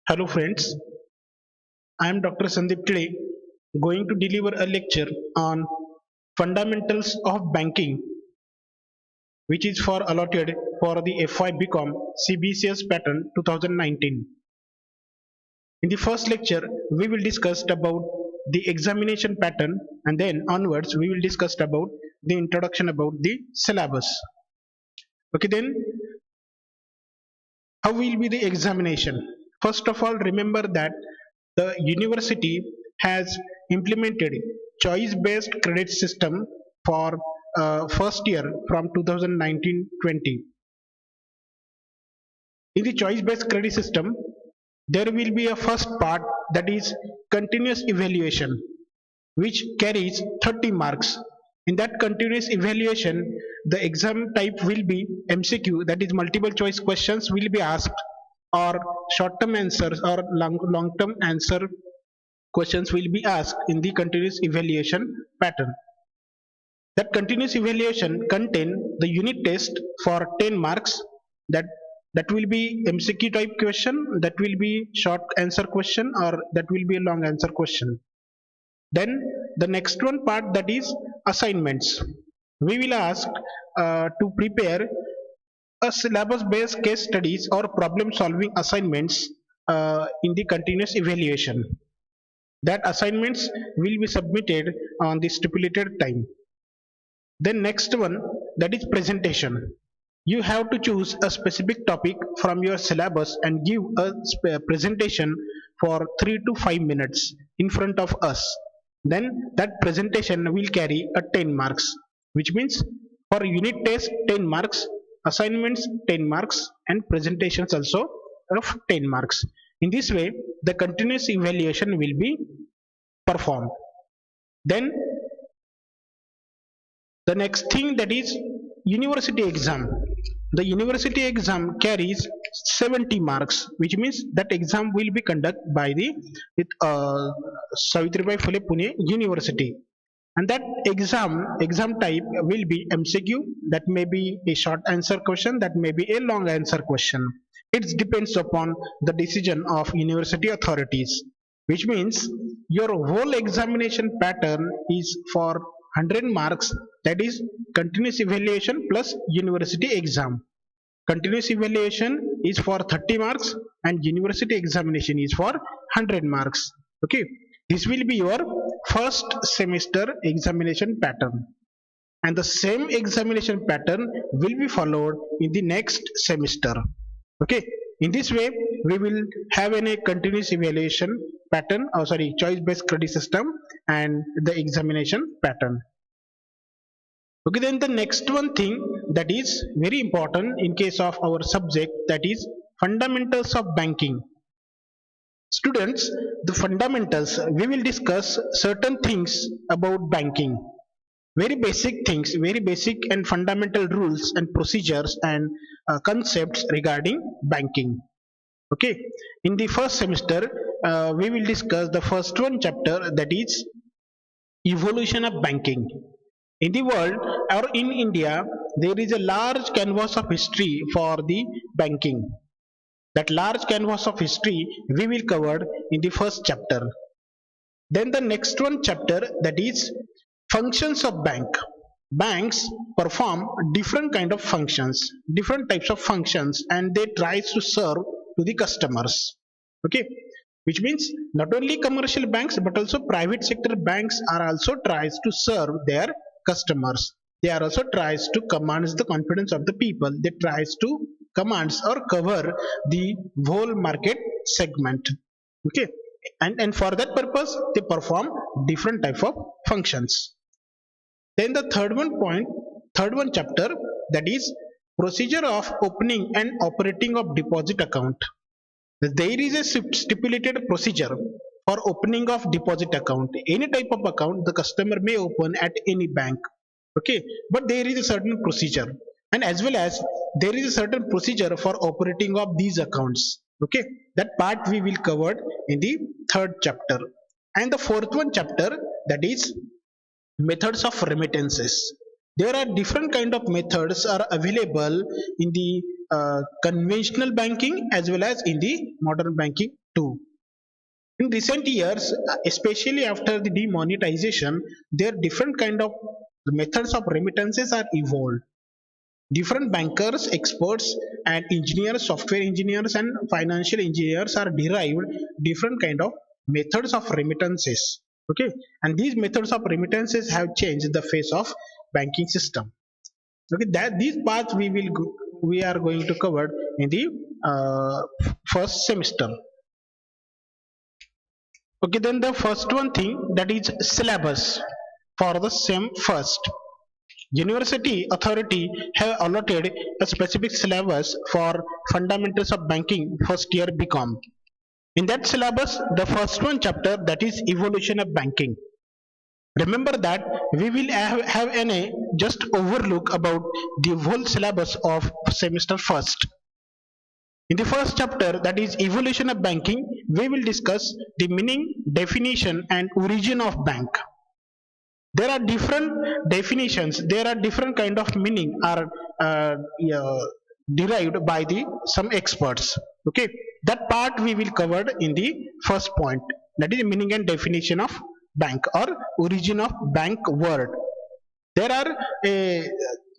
Hello friends, I am Dr. Sandeep today going to deliver a lecture on fundamentals of banking which is for allotted for the FY BCom CBCS pattern 2019. In the first lecture we will discuss about the examination pattern and then onwards we will discuss about the introduction about the syllabus. Okay, then how will be the examination? First of all, remember that the university has implemented choice based credit system for first year from 2019-20. In the choice based credit system there will be a first part, that is continuous evaluation, which carries 30 marks. In that continuous evaluation, the exam type will be MCQ, that is multiple choice questions will be asked, or short term answers or long term answer questions will be asked in the continuous evaluation pattern. That continuous evaluation contain the unit test for 10 marks, that that will be MCQ type question, that will be short answer question, or that will be a long answer question. Then the next one part, that is assignments. We will ask to prepare a syllabus based case studies or problem solving assignments in the continuous evaluation. That assignments will be submitted on the stipulated time. Then next one, that is presentation. You have to choose a specific topic from your syllabus and give a presentation for 3 to 5 minutes in front of us. Then that presentation will carry a 10 marks, which means for unit test 10 marks, assignments 10 marks, and presentations also of 10 marks. In this way, the continuous evaluation will be performed. Then the next thing, that is university exam. The university exam carries 70 marks, which means that exam will be conducted by the with Savitribai Phule Pune University. And that exam type will be MCQ, that may be a short answer question, that may be a long answer question. It depends upon the decision of university authorities, which means your whole examination pattern is for 100 marks, that is continuous evaluation plus university exam. Continuous evaluation is for 30 marks and university examination is for 100 marks. Okay, this will be your first semester examination pattern, and the same examination pattern will be followed in the next semester. Okay, in this way we will have a continuous evaluation pattern, or sorry, choice based credit system and the examination pattern. Okay, then the next one thing that is very important in case of our subject, that is fundamentals of banking. Students, the fundamentals, we will discuss certain things about banking. Very basic things, very basic and fundamental rules and procedures and concepts regarding banking. Okay, in the first semester, we will discuss the first one chapter, that is evolution of banking. In the world or in India, there is a large canvas of history for the banking. That large canvas of history we will cover in the first chapter. Then the next one chapter, that is functions of bank. Banks perform different kind of functions, different types of functions, and they try to serve to the customers. Okay, which means not only commercial banks but also private sector banks are also tries to serve their customers. They are also tries to command the confidence of the people. They tries to commands or cover the whole market segment. Okay, and for that purpose they perform different type of functions. Then the third one chapter, that is procedure of opening and operating of deposit account. There is a stipulated procedure for opening of deposit account. Any type of account the customer may open at any bank. Okay, but there is a certain procedure, and as well as there is a certain procedure for operating of these accounts. Okay, that part we will cover in the third chapter. And the fourth one chapter, that is methods of remittances. There are different kind of methods are available in the conventional banking as well as in the modern banking too. In recent years, especially after the demonetization, there different kind of methods of remittances are evolved. Different bankers, experts, and engineers, software engineers, and financial engineers are derived different kind of methods of remittances. Okay, and these methods of remittances have changed the face of banking system. Okay, that these parts we are going to cover in the first semester. Okay, then the first one thing, that is syllabus for the sem first. University authority have allotted a specific syllabus for fundamentals of banking first year BCom. In that syllabus, the first one chapter, that is evolution of banking. Remember that we will have a just overlook about the whole syllabus of semester first. In the first chapter, that is evolution of banking, we will discuss the meaning, definition, and origin of bank. There are different definitions, there are different kind of meaning are yeah, derived by the some experts. Okay, that part we will cover in the first point, that is meaning and definition of bank or origin of bank word. There are a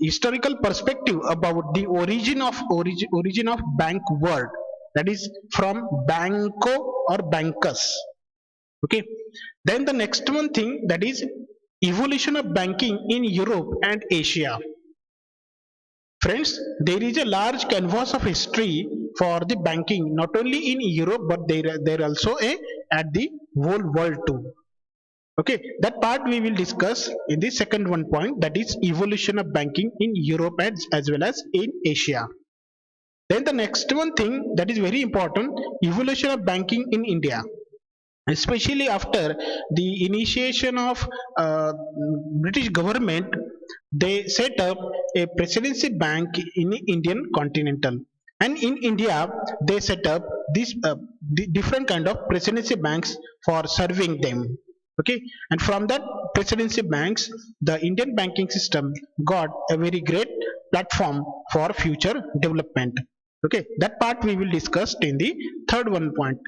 historical perspective about the origin of bank word, that is from banco or bankers. Okay, then the next one thing, that is evolution of banking in Europe and Asia. Friends, there is a large canvas of history for the banking not only in Europe but there also a at the whole world too. Okay, that part we will discuss in the second one point, that is evolution of banking in Europe as well as in Asia. Then the next one thing that is very important, evolution of banking in India, especially after the initiation of British government. They set up a presidency bank in Indian continental, and in India they set up these different kind of presidency banks for serving them. Okay, and from that presidency banks, the Indian banking system got a very great platform for future development. Okay, that part we will discuss in the third one point.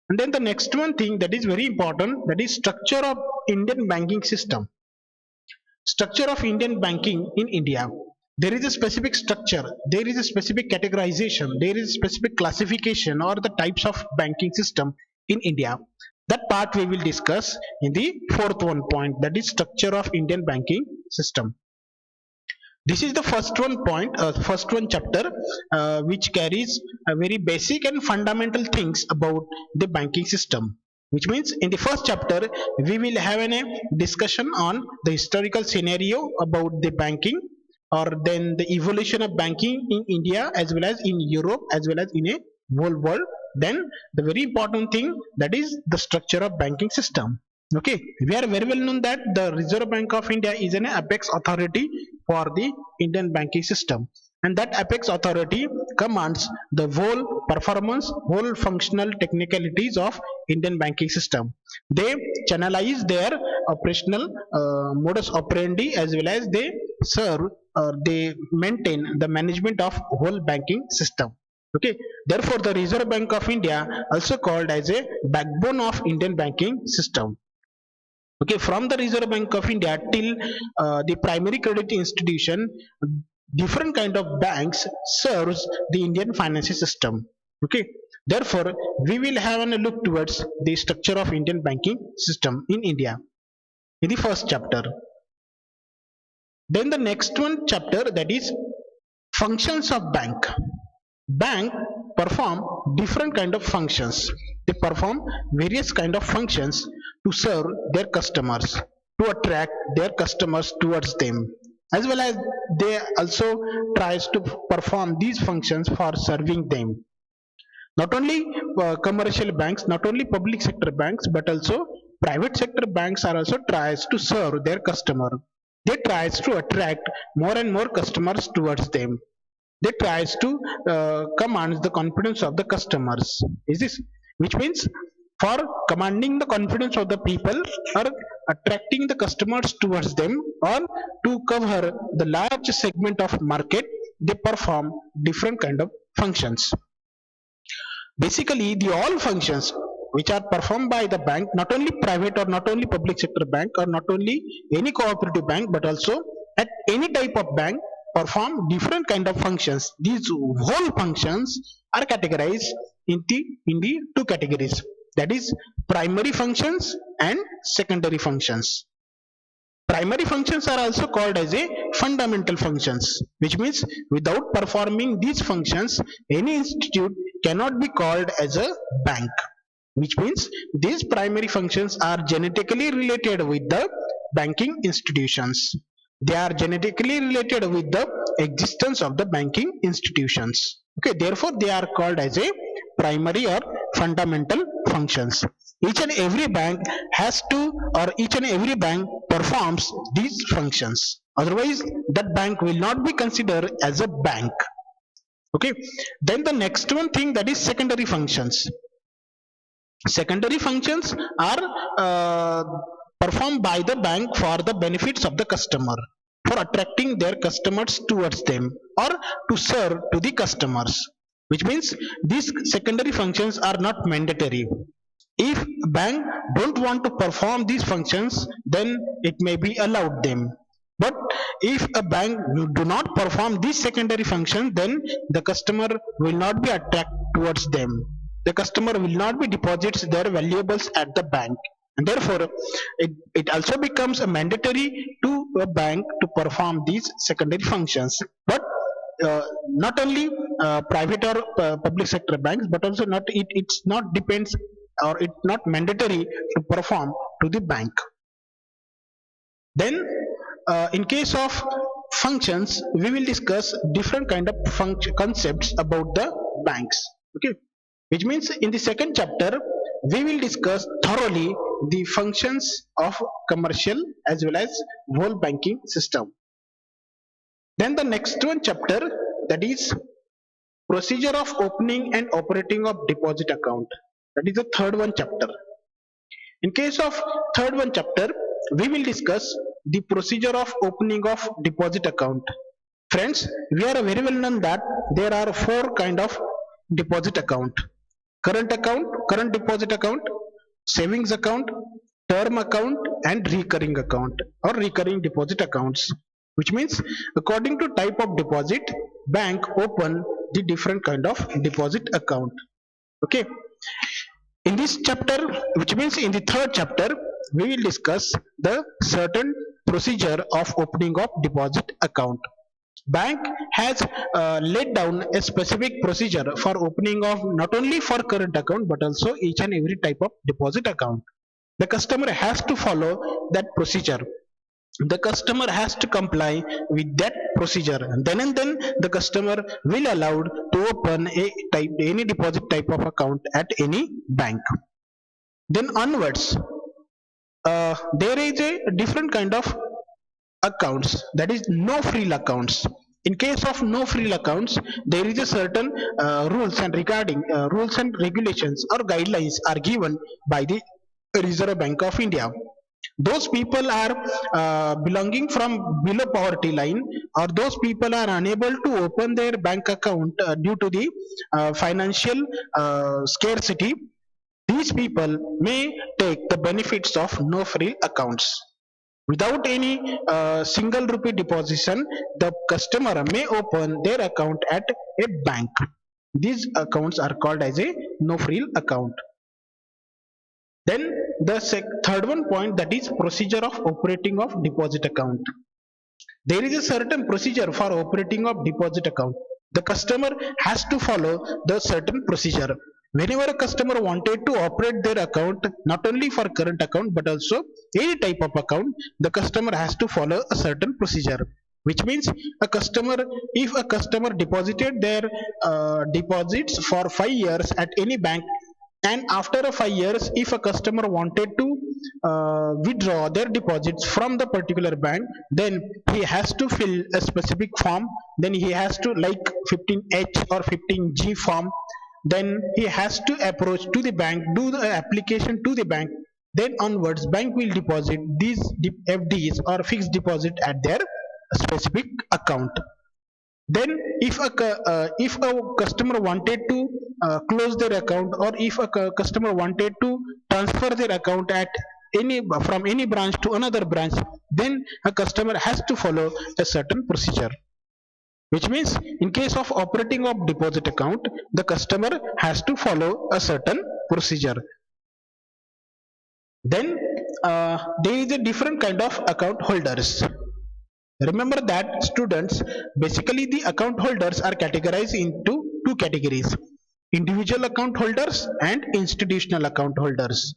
And then the next one thing that is very important, that is structure of Indian banking system. Structure of Indian banking in India. There is a specific structure, there is a specific categorization, there is specific classification or the types of banking system in India. That part we will discuss in the fourth one point, that is structure of Indian banking system. This is the first one point, first one chapter, which carries a very basic and fundamental things about the banking system. Which means in the first chapter we will have a discussion on the historical scenario about the banking, or then the evolution of banking in India as well as in Europe as well as in a whole world. Then the very important thing, that is the structure of banking system. Okay, we are very well known that the Reserve Bank of India is an apex authority for the Indian banking system, and that apex authority commands the whole performance, whole functional technicalities of Indian banking system. They channelize their operational modus operandi as well as they serve or they maintain the management of whole banking system. Okay, therefore the Reserve Bank of India also called as a backbone of Indian banking system. Okay, from the Reserve Bank of India till the primary credit institution, different kind of banks serves the Indian financial system. Okay, therefore we will have a look towards the structure of Indian banking system in India in the first chapter. Then the next one chapter, that is functions of bank. Bank perform different kind of functions. They perform various kind of functions to serve their customers, to attract their customers towards them, as well as they also tries to perform these functions for serving them. Not only commercial banks, not only public sector banks, but also private sector banks are also tries to serve their customer. They tries to attract more and more customers towards them. They tries to command the confidence of the customers. Is this, which means for commanding the confidence of the people or attracting the customers towards them, or to cover the large segment of market, they perform different kind of functions. Basically the all functions, which are performed by the bank, not only private or not only public sector bank or not only any cooperative bank, but also at any type of bank perform different kind of functions. These whole functions are categorized in the two categories, that is primary functions and secondary functions. Primary functions are also called as a fundamental functions, which means without performing these functions, any institute cannot be called as a bank. Which means these primary functions are genetically related with the banking institutions. They are genetically related with the existence of the banking institutions. Okay, therefore they are called as a primary or fundamental functions. Each and every bank has to, or each and every bank performs these functions. Otherwise, that bank will not be considered as a bank. Okay, then the next one thing, that is secondary functions. Secondary functions are performed by the bank for the benefits of the customer, for attracting their customers towards them, or to serve to the customers. Which means these secondary functions are not mandatory. If bank don't want to perform these functions, then it may be allowed them. But if a bank do not perform these secondary functions, then the customer will not be attracted towards them. The customer will not be deposits their valuables at the bank, and therefore it also becomes a mandatory to a bank to perform these secondary functions. But not only private or public sector banks, but also not it's not depends, or it's not mandatory to perform to the bank. Then in case of functions, we will discuss different kind of concepts about the banks. Okay, which means in the second chapter we will discuss thoroughly the functions of commercial as well as whole banking system. Then the next one chapter, that is procedure of opening and operating of deposit account, that is the third one chapter. In case of third one chapter, we will discuss the procedure of opening of deposit account. Friends, we are very well known that there are four kind of deposit account: current account, current deposit account, savings account, term account, and recurring account or recurring deposit accounts. Which means according to type of deposit, bank open the different kind of deposit account. Okay, in this chapter, which means in the third chapter, we will discuss the certain procedure of opening of deposit account. Bank has laid down a specific procedure for opening of not only for current account but also each and every type of deposit account. The customer has to follow that procedure. The customer has to comply with that procedure, and then the customer will allowed to open a type any deposit type of account at any bank. Then onwards, there is a different kind of accounts, that is no frill accounts. In case of no frill accounts, there is a certain rules and regarding rules and regulations or guidelines are given by the Reserve Bank of India. Those people are belonging from below poverty line, or those people are unable to open their bank account due to the financial scarcity. These people may take the benefits of no frill accounts. Without any single rupee deposition, the customer may open their account at a bank. These accounts are called as a no frill account. Then the third one point, that is procedure of operating of deposit account. There is a certain procedure for operating of deposit account. The customer has to follow the certain procedure. Whenever a customer wanted to operate their account, not only for current account but also any type of account, the customer has to follow a certain procedure. Which means a customer, if a customer deposited their deposits for 5 years at any bank, and after 5 years if a customer wanted to withdraw their deposits from the particular bank, then he has to fill a specific form. Then he has to, like 15H or 15G form, then he has to approach to the bank, do the application to the bank. Then onwards, bank will deposit these FDs or fixed deposit at their specific account. Then if a customer wanted to close their account, or if a customer wanted to transfer their account at any from any branch to another branch, then a customer has to follow a certain procedure, which means in case of operating of deposit account, the customer has to follow a certain procedure. Then there is a different kind of account holders. Remember that students, basically the account holders are categorized into two categories: individual account holders and institutional account holders.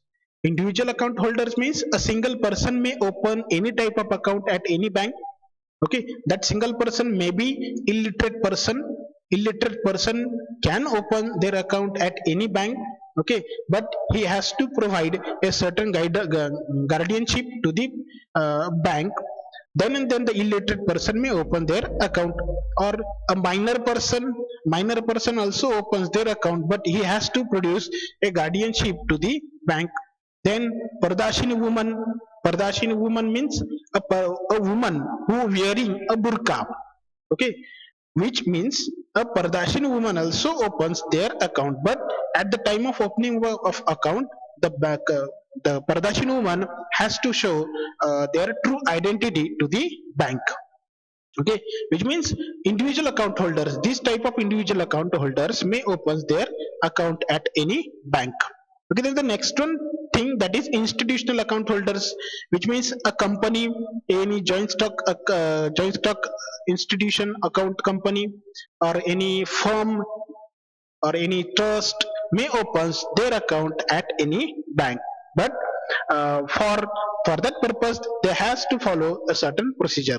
Individual account holders means a single person may open any type of account at any bank. Okay, that single person may be illiterate person. Illiterate person can open their account at any bank. Okay, but he has to provide a certain guardianship to the bank. Then and then the illiterate person may open their account, or a minor person also opens their account, but he has to produce a guardianship to the bank. Then Pardashini woman means a woman who wearing a burqa. Okay, which means a Pardashini woman also opens their account, but at the time of opening of account, the back, the Pardashini woman has to show their true identity to the bank. Okay, which means individual account holders, this type of individual account holders may open their account at any bank. Okay, then the next one thing, that is institutional account holders, which means a company, any joint stock institution account company, or any firm or any trust may opens their account at any bank, but for that purpose they has to follow a certain procedure.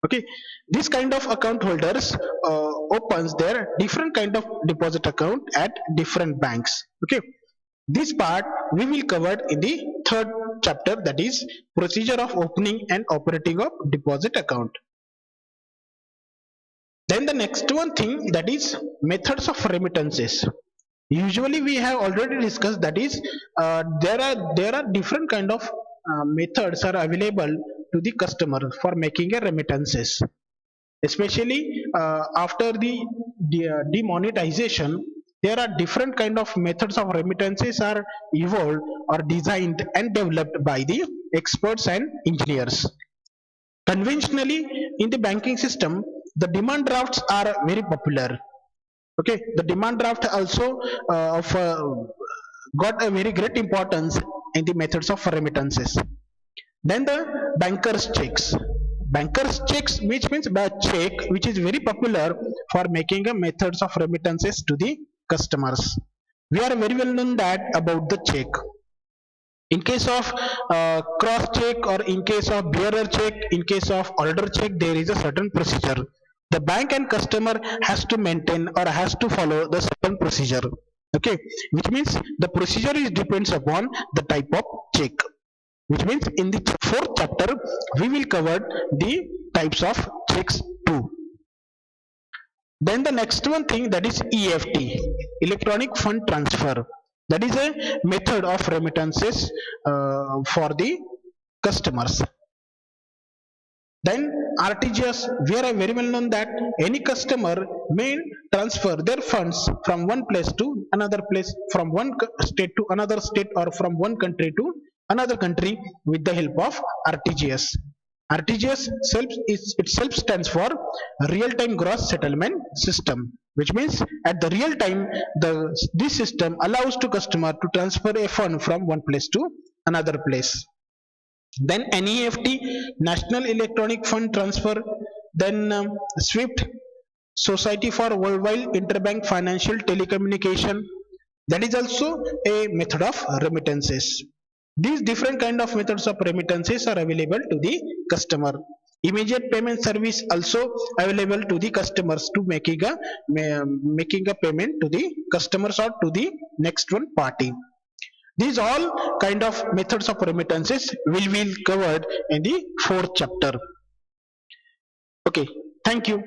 Okay, this kind of account holders opens their different kind of deposit account at different banks. Okay, this part we will cover in the third chapter, that is procedure of opening and operating of deposit account. Then the next one thing, that is methods of remittances. Usually we have already discussed, that is there are different kind of methods are available to the customer for making a remittances, especially after the demonetization. There are different kind of methods of remittances are evolved or designed and developed by the experts and engineers. Conventionally, in the banking system, the demand drafts are very popular. Okay, the demand draft also got a very great importance in the methods of remittances. Then the bankers checks. Bankers checks, which means the check, which is very popular for making a methods of remittances to the customers. We are very well known that about the check. In case of cross check, or in case of bearer check, in case of order check, there is a certain procedure. The bank and customer has to maintain or has to follow the certain procedure. Okay, which means the procedure is depends upon the type of check. Which means in the fourth chapter we will cover the types of checks too. Then the next one thing, that is EFT, electronic fund transfer. That is a method of remittances for the customers. Then RTGS, we are very well known that any customer may transfer their funds from one place to another place, from one state to another state, or from one country to another country with the help of RTGS. RTGS itself stands for real-time gross settlement system, which means at the real time this system allows to customer to transfer a fund from one place to another place. Then NEFT, National Electronic Fund Transfer. Then SWIFT, Society for Worldwide Interbank Financial Telecommunication. That is also a method of remittances. These different kind of methods of remittances are available to the customer. Immediate payment service also available to the customers to making a payment to the customers or to the next one party. These all kind of methods of remittances will be covered in the fourth chapter. Okay, thank you.